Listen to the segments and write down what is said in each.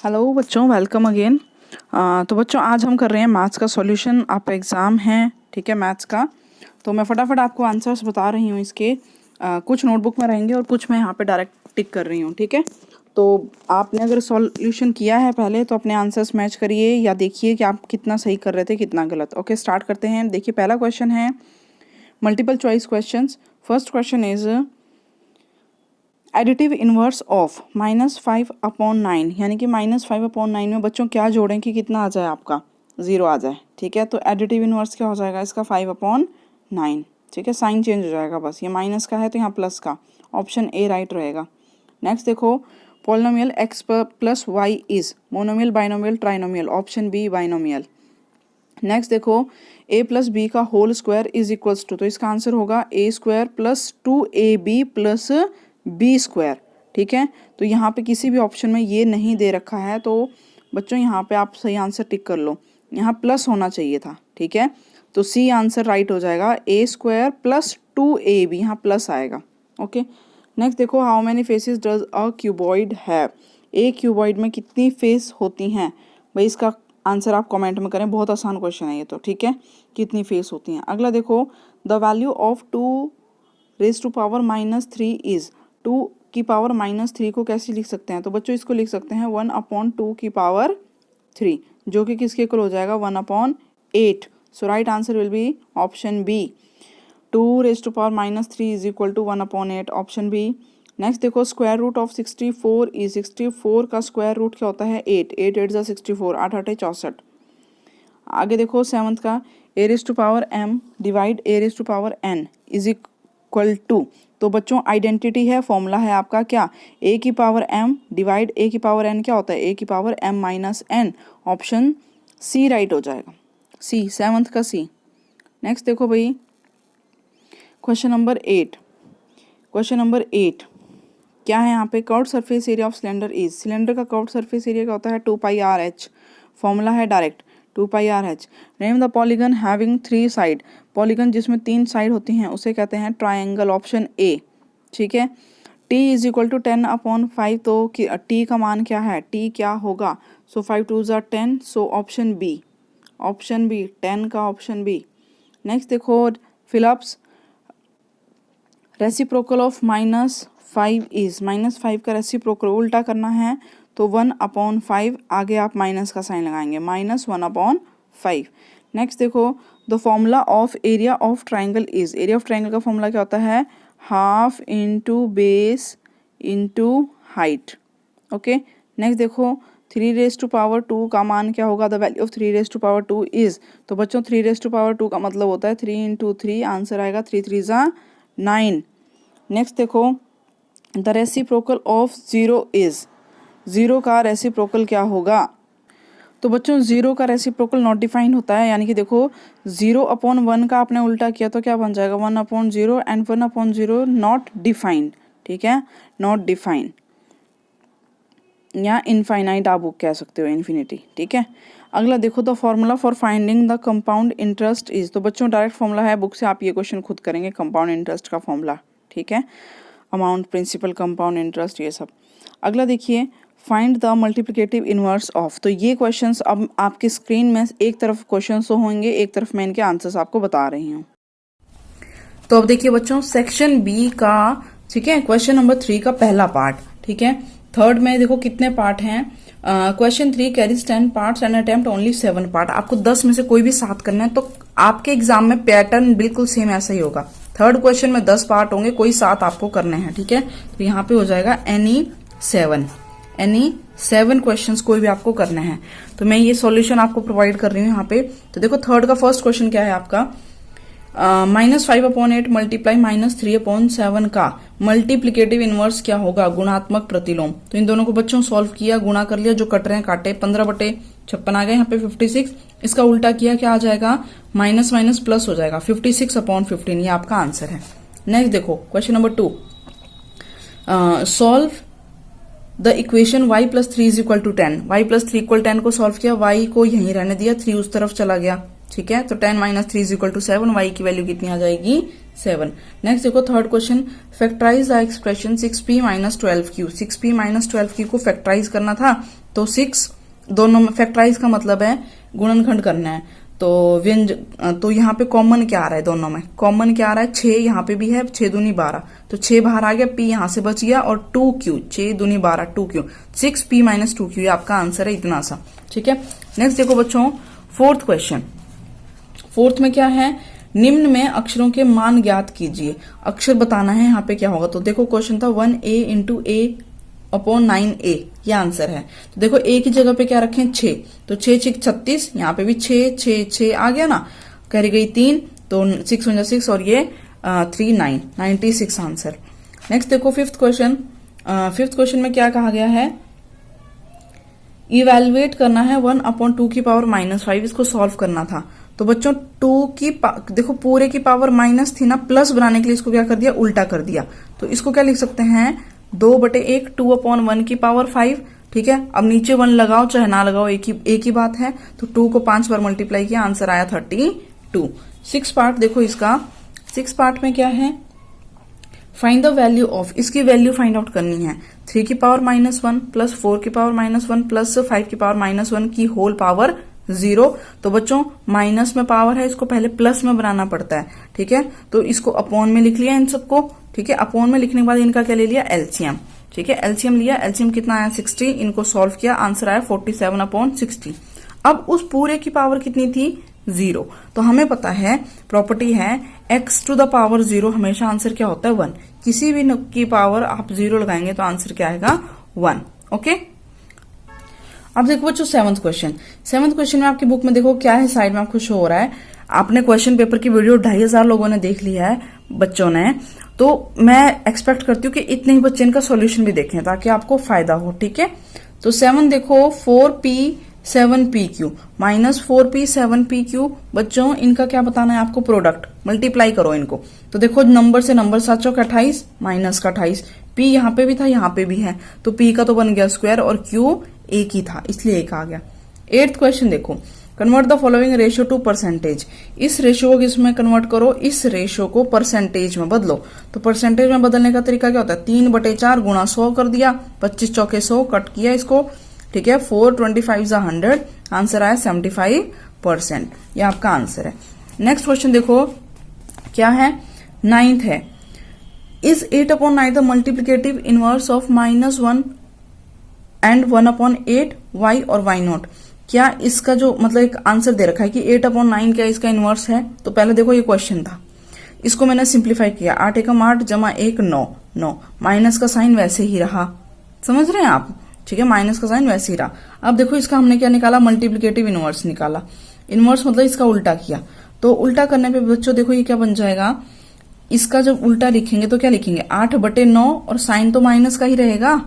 Hello बच्चों, welcome again. तो बच्चों आज हम कर रहे हैं मैथ्स का सॉल्यूशन। आपका एग्ज़ाम है, ठीक है, मैथ्स का। तो मैं फटाफट आपको आंसर्स बता रही हूँ इसके। कुछ नोटबुक में रहेंगे और कुछ मैं यहाँ पे डायरेक्ट टिक कर रही हूँ, ठीक है। तो आपने अगर सॉल्यूशन किया है पहले तो अपने आंसर्स मैच करिए या देखिए कि आप कितना सही कर रहे थे, कितना गलत। ओके, स्टार्ट करते हैं। देखिए पहला क्वेश्चन है multiple choice question. First question is additive inverse of -5/9, यानी कि -5/9 में बच्चों क्या जोड़ें कि कितना आ जाए, आपका 0 आ जाए, ठीक है। तो एडिटिव इनवर्स क्या हो जाएगा इसका 5/9, ठीक है। साइन चेंज हो जाएगा, बस ये माइनस का है तो यहाँ प्लस का, ऑप्शन ए राइट रहेगा। नेक्स्ट देखो, polynomial x plus y is monomial, binomial, trinomial, option B binomial. Next देखो, a प्लस बी का whole square is equals to, तो इसका आंसर होगा a² plus 2ab plus B square, ठीक है। तो यहाँ पे किसी भी ऑप्शन में ये नहीं दे रखा है, तो बच्चों यहाँ पे आप सही आंसर टिक कर लो। यहाँ प्लस होना चाहिए था, ठीक है। तो सी आंसर राइट हो जाएगा, a² प्लस 2ab, यहाँ प्लस आएगा। ओके, नेक्स्ट देखो, how many faces does a cuboid have, एक क्यूबॉइड में कितनी फेस होती हैं। भाई इसका आंसर आप कमेंट में करें, बहुत आसान क्वेश्चन है ये तो, ठीक है। कितनी फेस होती हैं। अगला देखो, द वैल्यू ऑफ 2⁻³ इज, 2 की पावर -3 को कैसे लिख सकते हैं। तो बच्चों इसको लिख सकते हैं 1/2⁻3, जो कि किसके इक्वल हो जाएगा 1/8। So right answer will be option B, 2⁻³ is equal to 1/8, option B. Next देखो, स्क्वायर रूट ऑफ 64 इज, 64 का स्क्वायर रूट क्या होता है 8, 8 8 64, 8 8 64। आगे देखो 7th का, a⁻m divide a⁻n is equal to, तो बच्चों आइडेंटिटी है, फॉर्मूला है आपका क्या, a⁻m डिवाइड a⁻n क्या होता है a⁻m-n, ऑप्शन सी राइट हो जाएगा, सी, 7th का सी। नेक्स्ट देखो भाई, क्वेश्चन नंबर 8, क्वेश्चन नंबर 8 क्या है यहाँ पे, curved surface area of cylinder is, cylinder का कर्व्ड सरफेस एरिया क्या होता है 2πr/h, फॉर्मूला है direct 2πr/h। Name the polygon having 3 side, polygon जिसमें 3 साइड होती हैं उसे कहते हैं ट्रायंगल, ऑप्शन ए, ठीक है। t इज इक्वल टू 10/5, तो t का मान क्या है, t क्या होगा, सो 5 2 ज़ा 10, so option B, option B 10 का ऑप्शन बी। नेक्स्ट देखो, फिलिप्स रेसिप्रोकल ऑफ -5 इज, -5 का रेसिप्रोकल उल्टा करना है तो 1/5, आगे आप माइनस का साइन लगाएंगे, -1/5। नेक्स्ट देखो, the formula of area of triangle is, area of triangle का फॉर्मूला क्या होता है, half into base into height. Okay, next देखो, 3⁻² का मान क्या होगा, द वैल्यू ऑफ 3⁻² इज, तो बच्चों 3⁻² का मतलब होता है 3 × 3, आंसर आएगा 3 3 ज़ा 9। नेक्स्ट देखो, द रेसिप्रोकल ऑफ 0 इज, 0 का रेसिप्रोकल क्या होगा, तो बच्चों 0 का रेसिप्रोकल नॉट डिफाइंड होता है, यानी कि देखो 0/1 का आपने उल्टा किया तो क्या बन जाएगा 1/0, एंड 1/0 नॉट डिफाइंड, ठीक है, नॉट डिफाइंड, या इनफाइनाइट आप कह सकते हो, इन्फिनिटी, ठीक है। अगला देखो, the formula for finding the compound interest is, तो बच्चों डायरेक्ट फॉर्मूला है, बुक से आप ये क्वेश्चन खुद करेंगे, कंपाउंड इंटरेस्ट का फॉर्मूला, ठीक है, अमाउंट, प्रिंसिपल, कंपाउंड इंटरेस्ट, ये सब। अगला देखिए, find the multiplicative inverse of, तो ये क्वेश्चंस अब आपकी स्क्रीन में एक तरफ क्वेश्चंस होंगे, एक तरफ मैं इनके आंसर्स आपको बता रही हूँ। तो अब देखिए बच्चों, सेक्शन बी का, ठीक है, क्वेश्चन नंबर 3 का पहला पार्ट, ठीक है। थर्ड में देखो कितने पार्ट हैं, question 3 carries 10 parts and attempt only 7 part, आपको 10 में से कोई भी 7 करना है, तो आपके एग्जाम में पैटर्न बिल्कुल सेम ऐसा ही होगा। थर्ड क्वेश्चन में 10 पार्ट होंगे, कोई 7 आपको करने हैं, ठीक है। तो यहाँ पे हो जाएगा एनी 7 क्वेश्चंस कोई भी आपको करने हैं, तो मैं ये सॉल्यूशन आपको प्रोवाइड कर रही हूँ यहाँ पे। तो देखो थर्ड का फर्स्ट क्वेश्चन क्या है आपका, -5/8 मल्टीप्लाई -3/7 का मल्टीप्लिकेटिव इनवर्स क्या होगा, गुणात्मक प्रतिलोम। तो इन दोनों को बच्चों सॉल्व किया, गुणा कर लिया, जो कट रहे हैं काटे, 15/56 आ गया, यहाँ पे 56, इसका उल्टा किया क्या आ जाएगा, माइनस माइनस प्लस हो जाएगा, 56/15, ये आपका आंसर है। नेक्स्ट देखो, question number 2, solve the equation y + 3 = 10, y + 3 = 10 को सॉल्व किया, y को यहीं रहने दिया, 3 उस तरफ चला गया, ठीक है। तो 10 - 3 = 7, y की वैल्यू कितनी आ जाएगी 7। नेक्स्ट देखो third question, factorise the expression 6p - 12q, 6p - 12q को फैक्टराइज करना था, तो 6 दोनों में फैक्टराइज का मतलब है गुणनखंड करना है। तो तो यहाँ पे कॉमन क्या आ रहा है, दोनों में कॉमन क्या आ रहा है, 6 यहाँ पे भी है, 6 दूनी 12, तो 6 बाहर आ गया, p यहाँ से बच गया, और 2q, 6 दूनी 12, 2q, 6p माइनस 2q, ये आपका आंसर है इतना सा। ठीक है, नेक्स्ट देखो बच्चों, फोर्थ क्वेश्चन। फोर्थ में क्या है, निम्न में अक्षरों के मान ज्ञात कीजिए। अक्षर बताना है यहाँ पे क्या होगा। तो देखो क्वेश्चन था 1a into a upon 9a, ये आंसर है। तो देखो a की जगह पे क्या रखें, 6, तो 6 6 36, यहाँ पे भी 6 6 6 आ गया ना, करी गई 3, तो 6 1 6, और ये 3 9, 96 आंसर। नेक्स्ट देखो फिफ्थ क्वेश्चन। फिफ्थ क्वेश्चन में क्या कहा गया है, इवेलुएट करना है 1 अपॉन 2 की पावर -5, इसको सॉल्व करना था। तो बच्चों 2 की देखो पूरे की पावर माइनस थी ना, प्लस बनाने के लिए इसको क्या कर दिया, उल्टा कर दिया। तो इसको क्या लिख सकते हैं, 2/1, 2 अपॉन 1 की पावर 5। ठीक है, अब नीचे 1 लगाओ चाहे ना लगाओ, एक ही बात है। तो 2 को 5 बार मल्टीप्लाई किया, आंसर आया 32। 6 पार्ट देखो इसका, 6 पार्ट में क्या है, फाइंड द वैल्यू ऑफ, इसकी वैल्यू फाइंड आउट करनी है। 3 की पावर -1 प्लस 4 की पावर -1 प्लस 5 की पावर -1 की होल पावर 0। तो बच्चों माइनस में पावर है, इसको पहले प्लस में बनाना पड़ता है। ठीक है, तो इसको अपॉन में लिख लिया इन सबको। ठीक है, अपॉन में लिखने के बाद इनका क्या ले लिया, एलसीएम। ठीक है, एलसीएम लिया, एलसीएम कितना आया 60, इनको सॉल्व किया, आंसर आया 47/60। अब उस पूरे की पावर कितनी थी, 0। तो हमें पता है, प्रॉपर्टी है x टू द पावर 0 हमेशा आंसर क्या होता है, 1। किसी भी की पावर आप 0 लगाएंगे तो आंसर क्या आएगा, 1। ओके, अब देखो बच्चों सेवंथ क्वेश्चन। सेवंथ क्वेश्चन में आपकी बुक में देखो क्या है, साइड में आपको शो हो रहा है। आपने क्वेश्चन पेपर की वीडियो 2500 लोगों ने देख लिया है, बच्चों ने। तो मैं एक्सपेक्ट करती हूँ कि इतने ही बच्चे इनका सॉल्यूशन भी देखें ताकि आपको फायदा हो। ठीक है, तो 7 देखो 4p 7pq minus 4p 7pq। बच्चों इनका क्या बताना है आपको, प्रोडक्ट, मल्टीप्लाई करो इनको। तो देखो नंबर से नंबर 7 चौक 28 माइनस का 28, p यहाँ पे भी था यहाँ पे भी है, तो p का तो बन गया स्क्वायर, और q एक ही था इसलिए एक आ गया। 8th क्वेश्चन देखो, convert the following ratio two percentage. इस रेशियो को किसमें कन्वर्ट करो, इस रेशियो को परसेंटेज में बदलो। तो परसेंटेज में बदलने का तरीका क्या होता है, 3/4 गुणा 100 कर दिया, 25 चौके 100, कट किया इसको। ठीक है, 4 25 100, आंसर आया 75%। ये आपका आंसर है। नेक्स्ट क्वेश्चन देखो क्या है, 9th है, is 8/9 the multiplicative inverse of -1 and 1/8 y और y नॉट। क्या इसका जो मतलब एक आंसर दे रखा है कि 8/9 क्या इसका इनवर्स है। तो पहले देखो ये क्वेश्चन था, इसको मैंने सिंप्लीफाई किया, 8 एकम 8 जमा 1 9 9, माइनस का साइन वैसे ही रहा, समझ रहे हैं आप। ठीक है, माइनस का साइन वैसे ही रहा। अब देखो इसका हमने क्या निकाला, मल्टीप्लिकेटिव इनवर्स निकाला। इनवर्स मतलब इसका उल्टा किया, तो उल्टा करने पे बच्चों देखो ये क्या बन जाएगा, इसका जब उल्टा लिखेंगे तो क्या लिखेंगे, 8/9, और साइन तो माइनस का ही रहेगा,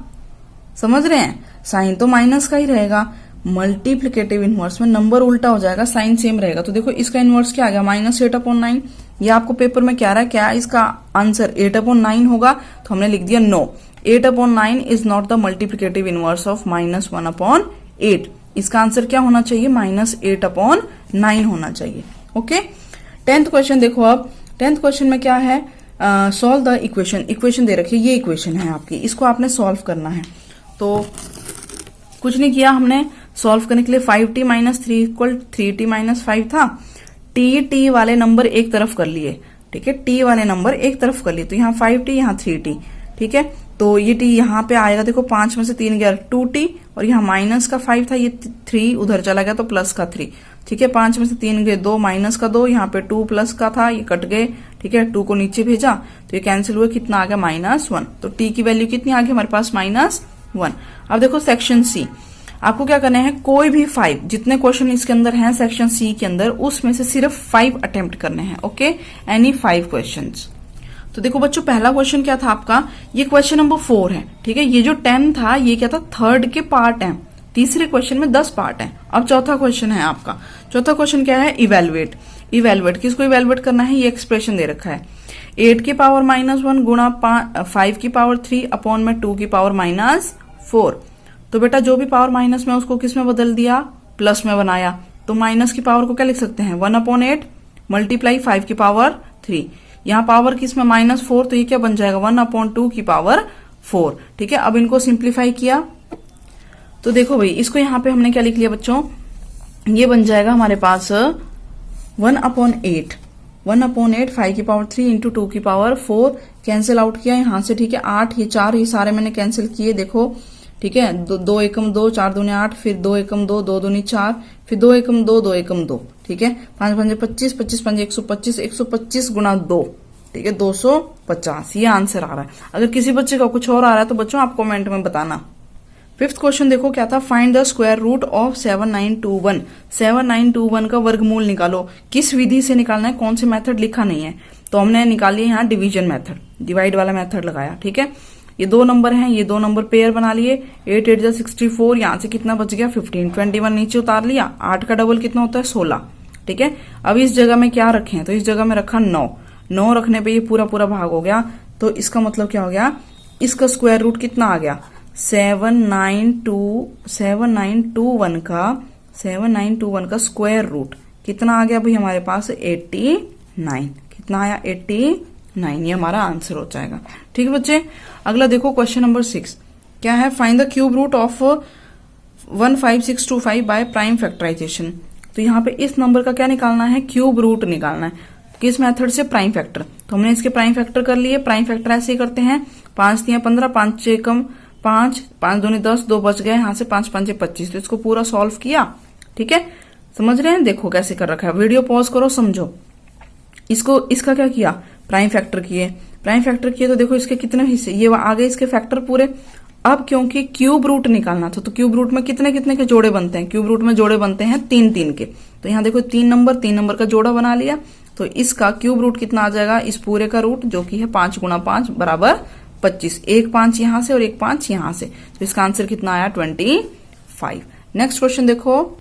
समझ रहे हैं, साइन तो माइनस का ही रहेगा। मल्टीप्लिकेटिव इनवर्स में नंबर उल्टा हो जाएगा, साइन सेम रहेगा। तो देखो इसका इनवर्स क्या आ गया, -8/9। ये आपको पेपर में क्या रहा है, क्या इसका आंसर 8/9 होगा, तो हमने लिख दिया no, 8/9 is not the multiplicative inverse of -1/8। इसका आंसर क्या होना चाहिए, -8/9 होना चाहिए। ओके, 10th क्वेश्चन देखो। अब 10th क्वेश्चन में क्या है, सॉल्व द इक्वेशन। इक्वेशन दे रखी है, ये इक्वेशन है आपकी, इसको आपने सॉल्व करना है। तो कुछ नहीं किया हमने, सॉल्व करने के लिए 5t - 3 = 3t - 5 था। t वाले नंबर एक तरफ कर लिए। ठीक है, t वाले नंबर एक तरफ कर लिए, तो यहाँ 5t यहाँ 3t। ठीक है, तो ये t यहाँ पे आएगा, देखो 5 में से 3 गया 2t, और यहाँ माइनस का 5 था, ये 3 उधर चला गया तो प्लस का 3। ठीक है, 5 में से 3 गए 2, माइनस का 2, यहाँ पे 2 प्लस का था, ये कट गए। ठीक है, 2 को नीचे भेजा तो ये कैंसिल हुआ, कितना आ गया, -1। तो t की वैल्यू कितनी आ गई हमारे पास, -1। अब देखो सेक्शन सी, आपको क्या करना है, कोई भी 5 जितने क्वेश्चन इसके अंदर हैं सेक्शन सी के अंदर, उसमें से सिर्फ 5 अटेम्प्ट करने हैं। Okay, any 5 questions. तो देखो बच्चों पहला क्वेश्चन क्या था आपका, ये क्वेश्चन नंबर 4 है। ठीक है, ये जो 10 था ये क्या था, 3rd के पार्ट है, तीसरे क्वेश्चन में 10 पार्ट है। अब चौथा क्वेश्चन है आपका, चौथा क्वेश्चन क्या है, इवेलुएट। इवेलुएट किसको इवेलुएट करना है, ये एक्सप्रेशन दे रखा है, 8 की पावर -1 गुणा 5 की पावर 3 अपॉन में 2 की पावर -4। तो बेटा जो भी पावर माइनस में उसको किस में बदल दिया, प्लस में बनाया। तो माइनस की पावर को क्या लिख सकते हैं, 1/8 मल्टीप्लाई 5 की पावर 3। यहाँ पावर किस में -4, तो ये क्या बन जाएगा, 1/2 की पावर 4। ठीक है, अब इनको सिंप्लीफाई किया, तो देखो भाई, इसको यहाँ पे हमने क्या लिख लिया बच्चों, ये बन जाएगा हमारे पास 1/8, 1/8 5 की पावर 3 इंटू 2 की पावर 4, कैंसिल आउट किया यहाँ से, ठीक है। 8 ये 4 ये सारे मैंने कैंसिल किए, देखो ठीक है। 2 एकम 2, 4 दूनी 8, फिर 2 एकम 2, 2 दूनी 4, फिर 2 एकम 2, 2 एकम 2, ठीक है। 5 5 25, 25 5 125, 125 गुना 2, ठीक है, 250, ये आंसर आ रहा है। अगर किसी बच्चे का कुछ और आ रहा है तो बच्चों आप कमेंट में बताना। फिफ्थ क्वेश्चन देखो क्या था, find the square root of 7921, 7921 का वर्गमूल निकालो। किस विधि से निकालना है, कौन से मेथड लिखा नहीं है, तो हमने निकाली यहाँ डिवीजन मेथड, डिवाइड वाला मेथड लगाया, ठीक है। ये 2 नंबर हैं, ये 2 नंबर पेयर बना लिए, 8 8 जा 64, यहाँ से कितना बच गया 15, 21 नीचे उतार लिया, 8 का डबल कितना होता है 16, ठीक है। अब इस जगह में क्या रखे हैं, तो इस जगह में रखा 9, 9 रखने पे ये पूरा पूरा भाग हो गया, तो इसका मतलब क्या हो गया, इसका स्क्वायर रूट कितना आ गया 7921 का स्क्वायर रूट कितना आ गया भाई हमारे पास 89, कितना आया 89, ये हमारा आंसर हो जाएगा, ठीक है बच्चे। अगला देखो क्वेश्चन नंबर 6 क्या है, find the cube root of 15625 by prime factorisation. तो यहाँ पे इस नंबर का क्या निकालना है, क्यूब रूट निकालना है, किस मेथड से, प्राइम फैक्टर। तो हमने इसके प्राइम फैक्टर कर लिए, प्राइम फैक्टर ऐसे ही करते हैं, 5 3 15, 5 6 कम 5, 5 दूनी 10, 2 बच गए, यहाँ से 5 5 25, तो इसको पूरा सॉल्व किया, ठीक है। समझ रहे हैं, देखो कैसे कर रखा है, वीडियो पॉज करो समझो। इसको इसका क्या किया, प्राइम फैक्टर किए, प्राइम फैक्टर किए तो देखो इसके कितने हिस्से, ये आ गए इसके फैक्टर पूरे। अब क्योंकि क्यूब रूट निकालना था, तो क्यूब रूट में कितने कितने के जोड़े बनते हैं, क्यूब रूट में जोड़े बनते हैं 3 3 के, तो यहाँ देखो 3 नंबर का जोड़ा बना लिया, तो इसका क्यूब रूट कितना आ जाएगा, इस पूरे का रूट जो कि है 5 गुणा 5 बराबर 25, एक 5 यहां से और एक 5 यहां से, तो इसका आंसर कितना आया 25। नेक्स्ट क्वेश्चन देखो,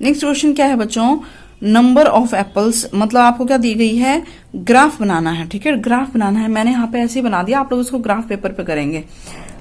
नेक्स्ट क्वेश्चन क्या है बच्चों, नंबर ऑफ एप्पल्स, मतलब आपको क्या दी गई है, ग्राफ बनाना है, ठीक है, ग्राफ बनाना है। मैंने यहाँ पे ऐसे ही बना दिया, आप लोग इसको ग्राफ पेपर पे करेंगे।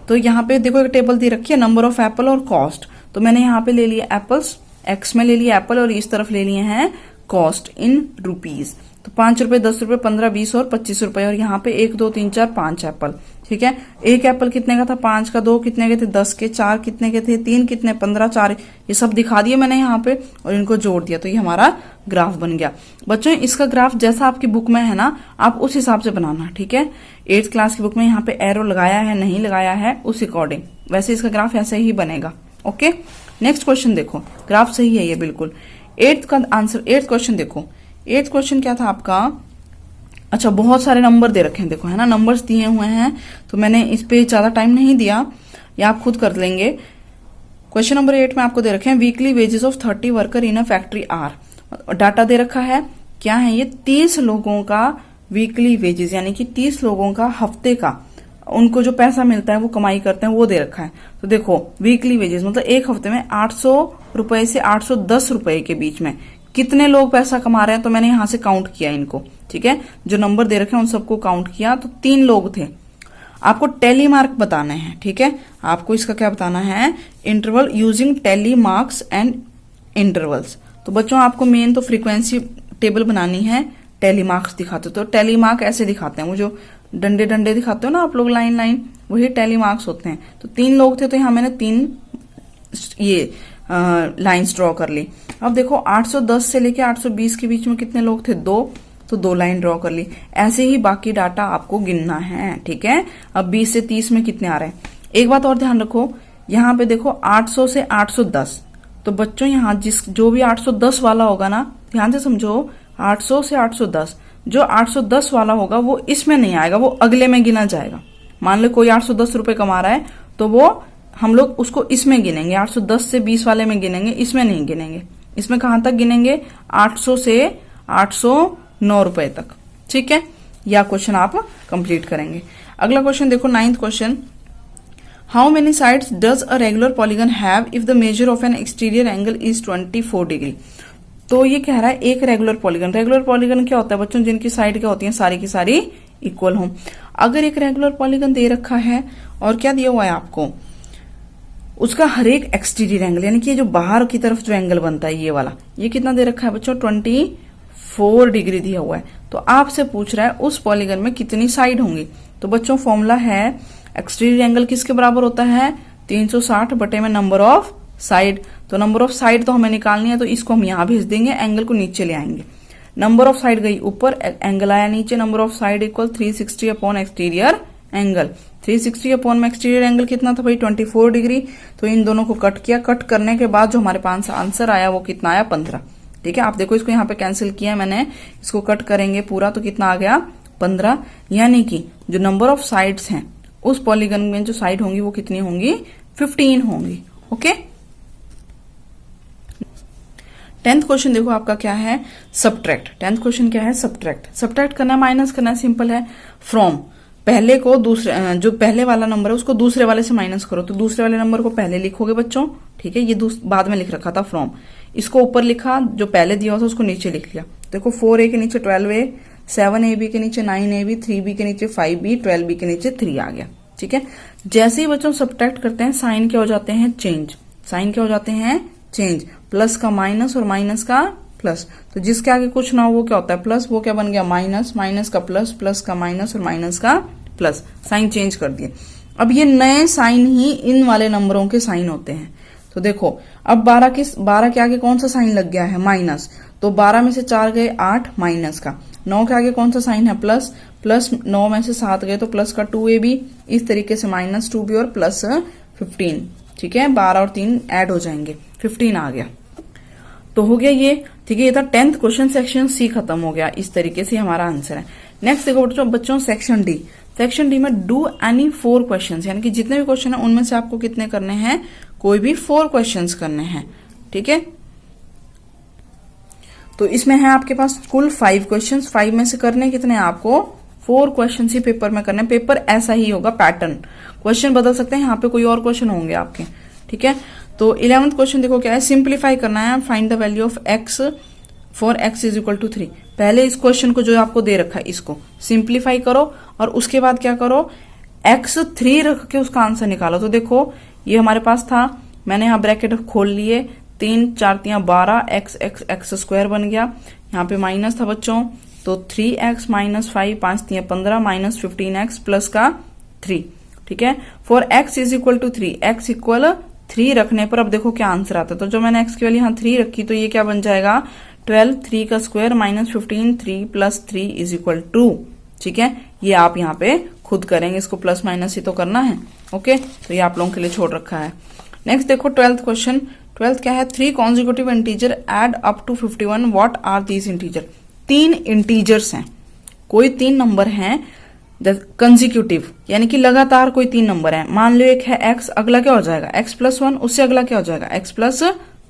तो यहाँ पे देखो एक टेबल दी रखी है, नंबर ऑफ एप्पल और कॉस्ट, तो मैंने यहाँ पे ले लिया एप्पल्स, एक्स में ले लिया एप्पल और इस तरफ ले लिए हैं कॉस्ट इन रुपीज, तो 5 रुपए 10 रुपए 15 20 और 25 रुपए, और यहाँ पे 1 2 3 4 5 एप्पल, ठीक है। एक एप्पल कितने का था, 5 का, 2 कितने के थे 10 के, 4 कितने के थे 3 कितने 15, 4, ये सब दिखा दिए मैंने यहाँ पे और इनको जोड़ दिया, तो ये हमारा ग्राफ बन गया। बच्चों इसका ग्राफ जैसा आपकी बुक में है ना, आप उस हिसाब से बनाना, ठीक है। 8th क्लास की बुक में यहाँ पे एरो लगाया है नहीं लगाया है उस अकॉर्डिंग, वैसे इसका ग्राफ ऐसे ही बनेगा, ओके। नेक्स्ट क्वेश्चन देखो, ग्राफ सही है ये बिल्कुल। 8th का आंसर, 8th क्वेश्चन देखो, 8th क्वेश्चन क्या था आपका, अच्छा बहुत सारे नंबर दे रखे हैं देखो, है ना, नंबर्स दिए हुए हैं, तो मैंने इस पे ज्यादा टाइम नहीं दिया, या आप खुद कर लेंगे। क्वेश्चन नंबर 8 में आपको दे रखे हैं weekly wages of 30 worker in a factory are, data दे रखा है, क्या है ये 30 लोगों का वीकली वेजेस, यानी कि 30 लोगों का हफ्ते का उनको जो पैसा मिलता है वो कमाई करते हैं वो दे रखा है। तो देखो वीकली वेजेस मतलब एक हफ्ते में 800 रुपए से 810 रुपए के बीच में कितने लोग पैसा कमा रहे हैं, तो मैंने यहां से काउंट किया इनको, ठीक है, जो नंबर दे रखे हैं उन सबको काउंट किया, तो 3 लोग थे। आपको टेली मार्क बताने हैं, ठीक है, आपको इसका क्या बताना है, interval using tally marks and intervals. तो बच्चों आपको मेन तो फ्रीक्वेंसी टेबल बनानी है, टेली मार्क्स दिखाते हो, तो टेली मार्क ऐसे दिखाते हैं, वो जो डंडे डंडे दिखाते हो ना आप लोग लाइन लाइन, वही टेली मार्क्स होते हैं। तो 3 लोग थे, तो यहाँ मैंने 3 ये लाइन्स ड्रॉ कर ली। अब देखो 810 से लेके 820 के बीच में कितने लोग थे, 2, तो 2 लाइन ड्रॉ कर ली। ऐसे ही बाकी डाटा आपको गिनना है, ठीक है। अब 20 से 30 में कितने आ रहे हैं, एक बात और ध्यान रखो, यहाँ पे देखो 800 से 810, तो बच्चों यहाँ जो भी 810 वाला होगा ना, ध्यान से समझो, 800 से 810, जो 810 वाला होगा वो इसमें नहीं आएगा, वो अगले में गिना जाएगा। मान लो कोई 810 रुपए कमा रहा है, तो वो हम लोग उसको इसमें गिनेंगे, 810 से 20 वाले में गिनेंगे, इसमें नहीं गिनेंगे। इसमें कहां तक गिनेंगे, 800 से 809 रुपए तक, ठीक है। यह क्वेश्चन आप कंप्लीट करेंगे। अगला क्वेश्चन देखो 9th question, how many sides does a regular polygon have if the measure of N exterior angle is 24 degree. तो ये कह रहा है एक रेगुलर पॉलीगन, रेगुलर पॉलीगन क्या होता है बच्चों, जिनकी साइड क्या होती है, सारी की सारी इक्वल हो। अगर एक रेगुलर पॉलीगन दे रखा है और क्या दिया हुआ है आपको, उसका हर एक एक्सटीरियर एंगल, यानी कि जो बाहर की तरफ जो एंगल बनता है ये वाला, ये कितना दे रखा है बच्चों, 24 डिग्री दिया हुआ है। तो आपसे पूछ रहा है उस पॉलीगन में कितनी साइड होंगी। तो बच्चों फॉर्मूला है, एक्सटीरियर एंगल किसके बराबर होता है, 360 बटे में नंबर ऑफ साइड, तो नंबर ऑफ साइड तो हमें निकालनी है, तो इसको हम यहाँ भेज देंगे, एंगल को नीचे ले आएंगे। नंबर ऑफ साइड गई ऊपर, एंगल आया नीचे, number of side equal 360 upon exterior angle. 360 upon में एक्सटीरियर एंगल कितना था भाई 24 डिग्री। तो इन दोनों को कट किया, कट करने के बाद जो हमारे पास आंसर आया वो कितना आया 15। ठीक है, आप देखो इसको यहाँ पे कैंसिल किया मैंने, इसको कट करेंगे पूरा तो कितना आ गया 15। यानी कि जो नंबर ऑफ साइड्स हैं उस पॉलीगन में जो साइड होंगी वो कितनी होंगी 15 होंगी। ओके, 10th क्वेश्चन देखो आपका क्या है सब्ट्रैक्ट। 10th क्वेश्चन क्या है सब्ट्रैक्ट। सब्ट्रैक्ट करना है, माइनस करना है, सिंपल है। फ्रॉम पहले को दूसरे, जो पहले वाला नंबर है उसको दूसरे वाले से माइनस करो, तो दूसरे वाले नंबर को पहले लिखोगे बच्चों। ठीक है, ये बाद में लिख रखा था फ्रॉम, इसको ऊपर लिखा, जो पहले दिया था उसको नीचे लिख लिया। देखो 4a के नीचे 12a, 7ab के नीचे 9ab, 3b के नीचे 5b, 12b के नीचे 3 आ गया। ठीक है, जैसे ही बच्चों सब्ट्रैक्ट करते हैं साइन क्या हो जाते हैं चेंज, साइन क्या हो जाते हैं चेंज, प्लस का माइनस और माइनस का प्लस, तो जिसके आगे कुछ ना हो वो क्या होता है प्लस, वो क्या बन गया माइनस, माइनस का प्लस, प्लस का माइनस और माइनस का प्लस, साइन चेंज कर दिए। अब ये नए साइन ही इन वाले नंबरों के साइन होते हैं। तो देखो अब 12 के आगे कौन सा साइन लग गया है माइनस, तो 12 में से 4 गए 8 माइनस का, 9 के आगे कौन सा साइन है प्लस, प्लस 9 में से 7 गए तो प्लस का 2ab, इस तरीके से माइनस 2b और प्लस 15। ठीक है, 12 और 3 ऐड हो जाएंगे, 15 आ गया। तो हो गया ये। ठीक है, ये था 10th क्वेश्चन, सेक्शन सी खत्म हो गया। इस तरीके से हमारा आंसर है। नेक्स्ट देखो बच्चों सेक्शन डी। सेक्शन डी में डू एनी 4 क्वेश्चंस, यानी कि जितने भी क्वेश्चन है उनमें से आपको कितने करने हैं, कोई भी 4 क्वेश्चंस करने हैं। ठीक है, तो इसमें है आपके पास कुल 5 क्वेश्चंस, 5 में से करने कितने हैं आपको 4 क्वेश्चन ही पेपर में करने। पेपर ऐसा ही होगा, पैटर्न, क्वेश्चन बदल सकते हैं, यहाँ पे कोई और क्वेश्चन होंगे आपके। ठीक है, तो 11th क्वेश्चन देखो क्या है, सिंप्लीफाई करना है, find the value of x for x is equal to 3। पहले इस क्वेश्चन को जो आपको दे रखा है इसको सिंप्लीफाई करो और उसके बाद क्या करो x 3 रख के उसका आंसर निकालो। तो देखो ये हमारे पास था, मैंने यहाँ ब्रैकेट खोल लिए, 3 4 3 12 x स्क्वायर बन गया, यहाँ पे माइनस था बच्चों, तो 3x minus 5 5 3 15 minus 15x plus का 3। ठीक है, for x is equal to 3, x equal 3 रखने पर अब देखो क्या आंसर आता है। तो जो मैंने x की वैल्यू यहाँ 3 रखी तो ये क्या बन जाएगा 12 3 का square minus 15 3 plus 3 is equal to. ठीक है, ये आप यहाँ पे खुद करेंगे, इसको प्लस माइनस ही तो करना है। ओके, तो ये आप लोगों के लिए छोड़ रखा है। नेक्स्ट देखो 12th क्वेश्चन। 12th क्या है, 3 consecutive integer add up to 51, what are these integers. 3 integers हैं, कोई 3 नंबर हैं कंजिक्यूटिव, यानी कि लगातार कोई 3 नंबर है। मान लो एक है x, अगला क्या हो जाएगा x प्लस 1, उससे अगला क्या हो जाएगा x प्लस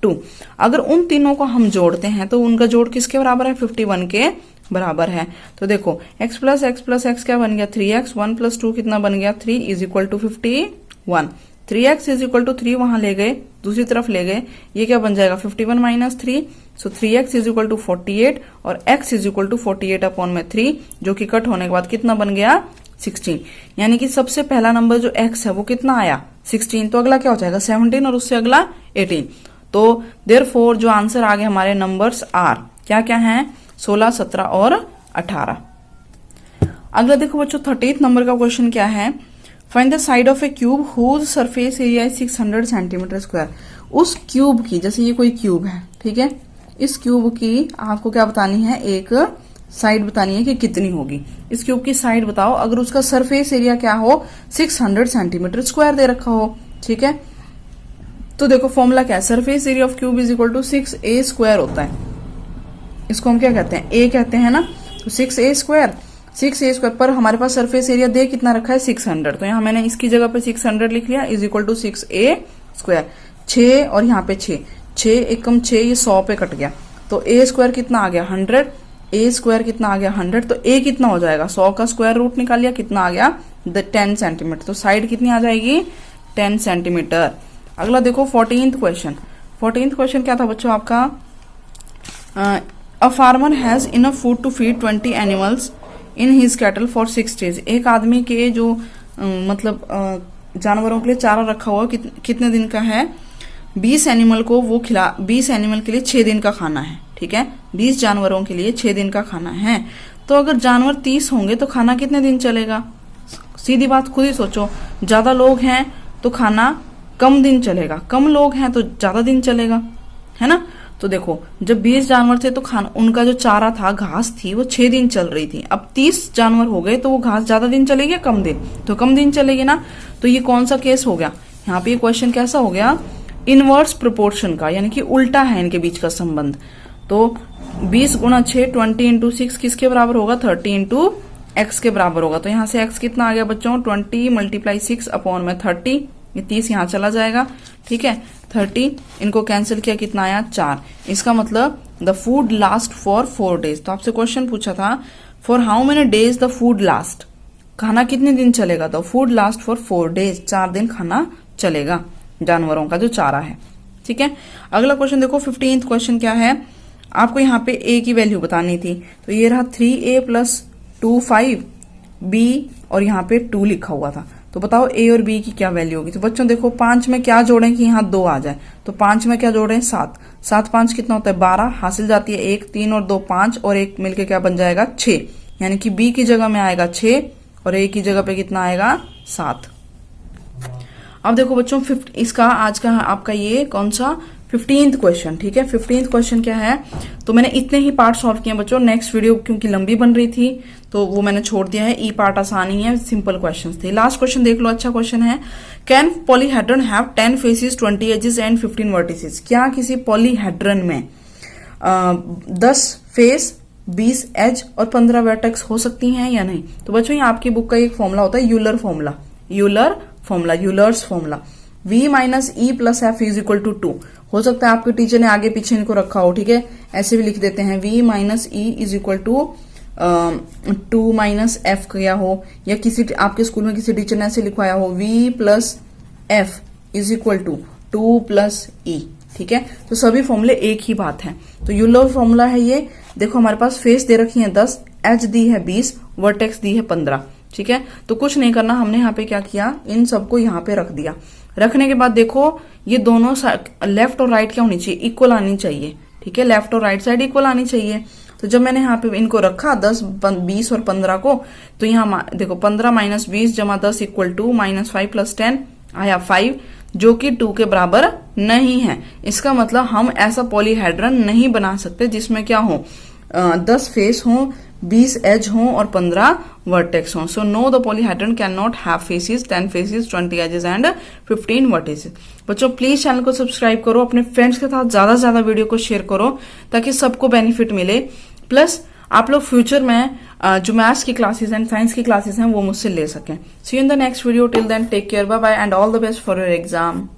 2। अगर उन तीनों को हम जोड़ते हैं तो उनका जोड़ किसके बराबर है 51 के बराबर है। तो देखो x प्लस x क्या बन गया 3x, 1 प्लस 2 कितना बन गया 3 is equal to 51। 3x is equal to 3 वहां ले गए, दूसरी तरफ ले गए, ये क्या बन जाएगा 51 minus 3, so 3x is equal to 48 और x is equal to 48 upon में 3, जो कि कट होने के बाद कितना बन गया 16। यानी कि सबसे पहला नंबर जो x है वो कितना आया 16, तो अगला क्या हो जाएगा 17 और उससे अगला 18। तो देयरफॉर जो आंसर आ गए हमारे नंबर्स आर क्या क्या हैं 16 17 और 18। अगला देखो बच्चों 30th नंबर का क्वेश्चन क्या है, find the side of a cube whose surface area is 600 centimetre square. उस क्यूब की, जैसे ये कोई क्यूब है, ठीक है, इस क्यूब की आपको क्या बतानी है, एक साइड बतानी है कि कितनी होगी। इस क्यूब की साइड बताओ अगर उसका सरफेस एरिया क्या हो 600 सेंटीमीटर स्क्वायर दे रखा हो। ठीक है, तो देखो फॉर्मूला क्या है, surface area of cube is equal to 6a square होता है। इसको हम क्या कहते हैं a कहते हैं ना, तो 6a स्क्वायर पर हमारे पास सरफेस एरिया दे कितना रखा है 600, तो यहाँ मैंने इसकी जगह पे 600 लिख लिया is equal to 6a square. 6 और यहाँ पे 6 एकम 6, ये 100 पे कट गया, तो a स्क्वायर कितना आ गया 100, a स्क्वायर कितना आ गया 100, तो a कितना हो जाएगा 100 का स्क्वायर रूट निकाल लिया, कितना आ गया 10 सेंटीमीटर, तो साइड कितनी आ जाएगी 10 सेंटीमीटर। अगला देखो 14th क्वेश्चन। 14th क्वेश्चन क्या था बच्चों आपका, a farmer has enough food to feed 20 animals in his cattle for 6 days। एक आदमी के जो मतलब जानवरों के लिए चारा रखा हुआ कितने दिन का है, 20 एनिमल को वो 20 एनिमल के लिए 6 दिन का खाना है। ठीक है, 20 जानवरों के लिए 6 दिन का खाना है, तो अगर जानवर 30 होंगे तो खाना कितने दिन चलेगा। सीधी बात खुद ही सोचो, ज्यादा लोग हैं तो खाना कम दिन चलेगा, कम लोग हैं तो ज्यादा दिन चलेगा, है ना। तो देखो जब 20 जानवर थे तो खाना उनका जो चारा था, घास थी, वो 6 दिन चल रही थी। अब 30 जानवर हो गए तो वो घास ज्यादा दिन चलेगी या कम दिन, तो कम दिन चलेगी ना। तो ये कौन सा केस हो गया, यहाँ पे ये क्वेश्चन कैसा हो गया, इनवर्स प्रोपोर्शन का, यानी कि उल्टा है इनके बीच का संबंध। तो 20 गुणा 6 20 इंटू 6 किसके बराबर होगा, 30 इंटू एक्स के बराबर होगा। तो यहाँ से एक्स कितना आ गया बच्चों, 20 मल्टीप्लाई 6 अपॉन में 30, ये 30 यहाँ चला जाएगा, ठीक है। 30 इनको कैंसिल किया, कितना आया 4। इसका मतलब the food last for 4 days. तो आपसे क्वेश्चन पूछा था for how many days the food last, खाना कितने दिन चलेगा, तो फूड लास्ट फॉर 4 डेज, 4 दिन खाना चलेगा जानवरों का जो चारा है, ठीक है। अगला क्वेश्चन देखो 15th क्वेश्चन क्या है, आपको यहाँ पे a की वैल्यू बतानी थी। तो ये रहा 3a प्लस 2 5 b और यहाँ पे 2 लिखा हुआ था। तो बताओ a और b की क्या वैल्यू होगी। तो बच्चों देखो 5 में क्या जोड़ें कि यहाँ 2 आ जाए, तो 5 में क्या जोड़ें 7, 7 5 कितना होता है 12, हासिल जाती है 1, 3 और 2 5 और 1 मिलके क्या बन जाएगा 6, यानी कि b की जगह में आएगा 6 और a की जगह पे कितना आएगा 7। अब देखो बच्चों इसका आज का आपका ये कौन सा 15th क्वेश्चन, ठीक है। 15th क्वेश्चन क्या है, तो मैंने इतने ही पार्ट सॉल्व किए बच्चों, नेक्स्ट वीडियो क्योंकि लंबी बन रही थी तो वो मैंने छोड़ दिया है। ई पार्ट आसान ही है, सिंपल क्वेश्चंस थे। लास्ट क्वेश्चन देख लो, अच्छा क्वेश्चन है, can polyhedron have 10 faces 20 edges and 15 vertices. क्या किसी पॉलीहेड्रन में 10 फेस 20 एज और 15 वर्टेक्स हो सकती हैं या नहीं। तो बच्चों ये आपकी बुक का एक फॉर्मूला होता है Euler formula, Euler's formula, v minus E plus F is equal to 2। हो सकता है आपके टीचर ने आगे पीछे इनको रखा हो, ठीक है, ऐसे भी लिख देते हैं v minus E is equal to 2 minus F किया हो, या किसी आपके स्कूल में किसी टीचर ने ऐसे लिखवाया हो v plus F is equal to 2 plus E, ठीक है। तो सभी फॉर्मूले एक ही बात है। तो यूलर फॉर्मूला है ये, देखो हमारे पास फेस दे रखी है 10, एच दी है 20, वर्टेक्स दी है 15, ठीक है। तो कुछ नहीं करना, हमने यहाँ पे क्या किया, इन सबको यहाँ पे रख दिया। रखने के बाद देखो ये दोनों लेफ्ट और राइट क्या होनी चाहिए, इक्वल आनी चाहिए, ठीक है, लेफ्ट और राइट साइड इक्वल आनी चाहिए। तो जब मैंने यहाँ पे इनको रखा 10 20 और 15 को, तो यहाँ देखो 15 माइनस 20 जमा 10 इक्वल टू माइनस 5 प्लस 10 आया 5, जो कि 2 के बराबर नहीं है। इसका मतलब हम ऐसा पॉलीहेड्रन नहीं बना सकते जिसमें क्या हो 10 फेस हो, 20 एज हो और 15 वर्टेक्स हो। So no the polyhedron can not have faces 10 faces 20 edges and 15 vertices. बच्चों प्लीज चैनल को सब्सक्राइब करो, अपने फ्रेंड्स के साथ ज्यादा से ज्यादा वीडियो को शेयर करो ताकि सबको बेनिफिट मिले। प्लस आप लोग फ्यूचर में जो मैथ्स की क्लासेस एंड साइंस की क्लासेस हैं वो मुझसे ले सकें। See you in the next video, till then take care, bye bye and all the best for your exam.